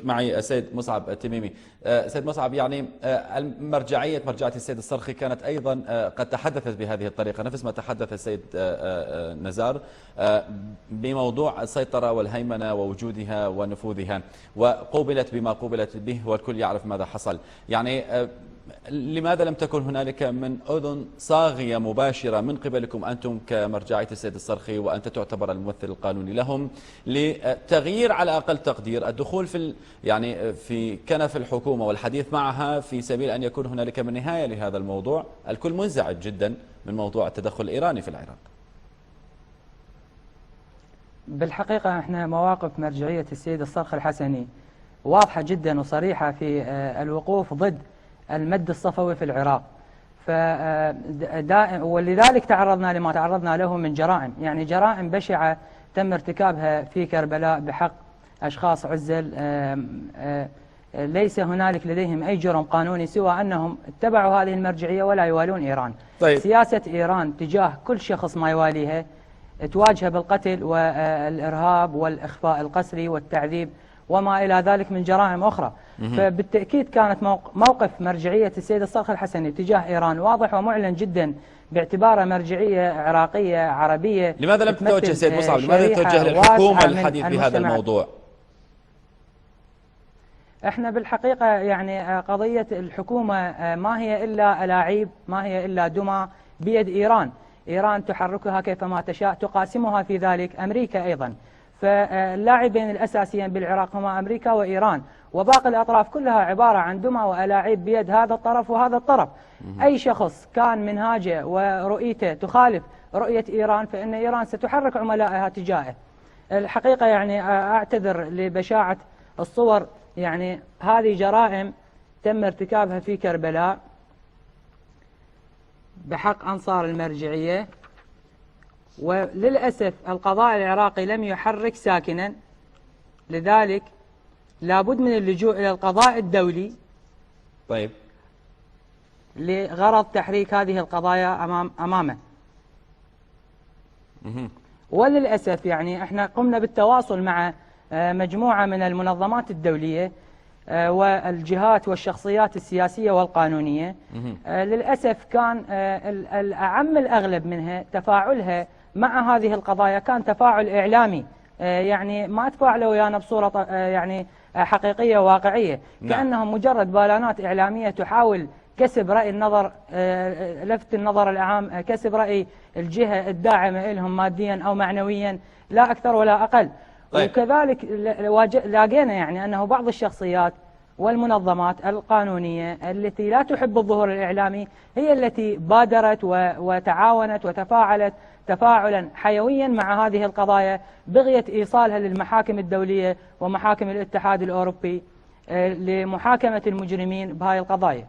معي السيد مصعب التميمي. سيد مصعب، يعني مرجعية السيد الصرخي كانت أيضا قد تحدثت بهذه الطريقة، نفس ما تحدث السيد نزار بموضوع السيطرة والهيمنة ووجودها ونفوذها، وقوبلت بما قوبلت به والكل يعرف ماذا حصل. يعني لماذا لم تكن هنالك من أذن صاغية مباشرة من قبلكم أنتم كمرجعية السيد الصرخي، وأنت تعتبر الممثل القانوني لهم، لتغيير على أقل تقدير الدخول في كنف الحكومة والحديث معها في سبيل أن يكون هنالك من نهاية لهذا الموضوع؟ الكل منزعج جدا من موضوع التدخل الإيراني في العراق. بالحقيقة احنا مواقف مرجعية السيد الصرخي الحسني واضحة جدا وصريحة في الوقوف ضد المد الصفوي في العراق، ولذلك تعرضنا لما تعرضنا له من جرائم، يعني جرائم بشعة تم ارتكابها في كربلاء بحق أشخاص عزل ليس هنالك لديهم أي جرم قانوني سوى أنهم اتبعوا هذه المرجعية ولا يوالون إيران. طيب. سياسة إيران تجاه كل شخص ما يواليها تواجه بالقتل والإرهاب والإخفاء القسري والتعذيب وما إلى ذلك من جرائم أخرى. فبالتأكيد كانت موقف مرجعية السيد الصرخي الحسني تجاه إيران واضح ومعلن جدا باعتباره مرجعية عراقية عربية. لماذا لم تتوجه سيد مصعب؟ لماذا تتوجه للحكومة للحديث بهذا الموضوع؟ احنا بالحقيقة يعني قضية الحكومة ما هي إلا ألاعيب، ما هي إلا دمى بيد إيران. إيران تحركها كيفما تشاء، تقاسمها في ذلك أمريكا أيضا. فاللاعبين الأساسيين بالعراق هما أمريكا وإيران، وباقي الأطراف كلها عبارة عن دمى وألاعيب بيد هذا الطرف وهذا الطرف. أي شخص كان منهاجه ورؤيته تخالف رؤية إيران فإن إيران ستحرك عملائها تجاهه. الحقيقة يعني أعتذر لبشاعة الصور، يعني هذه جرائم تم ارتكابها في كربلاء بحق أنصار المرجعية، وللأسف القضاء العراقي لم يحرك ساكنا، لذلك لابد من اللجوء إلى القضاء الدولي. طيب. لغرض تحريك هذه القضايا أمامه. وللأسف يعني احنا قمنا بالتواصل مع مجموعة من المنظمات الدولية والجهات والشخصيات السياسية والقانونية. للأسف كان الأعم الأغلب منها تفاعلها مع هذه القضايا كان تفاعل إعلامي، يعني ما تفاعلوا ويانا بصورة يعني حقيقية واقعية. كأنهم مجرد بالانات إعلامية تحاول كسب رأي النظر، لفت النظر العام، كسب رأي الجهة الداعمة لهم ماديا أو معنويا، لا أكثر ولا أقل. طيب. وكذلك لاقينا يعني أنه بعض الشخصيات والمنظمات القانونية التي لا تحب الظهور الإعلامي هي التي بادرت وتعاونت وتفاعلت تفاعلا حيويا مع هذه القضايا بغية إيصالها للمحاكم الدولية ومحاكم الاتحاد الأوروبي لمحاكمة المجرمين بهذه القضايا.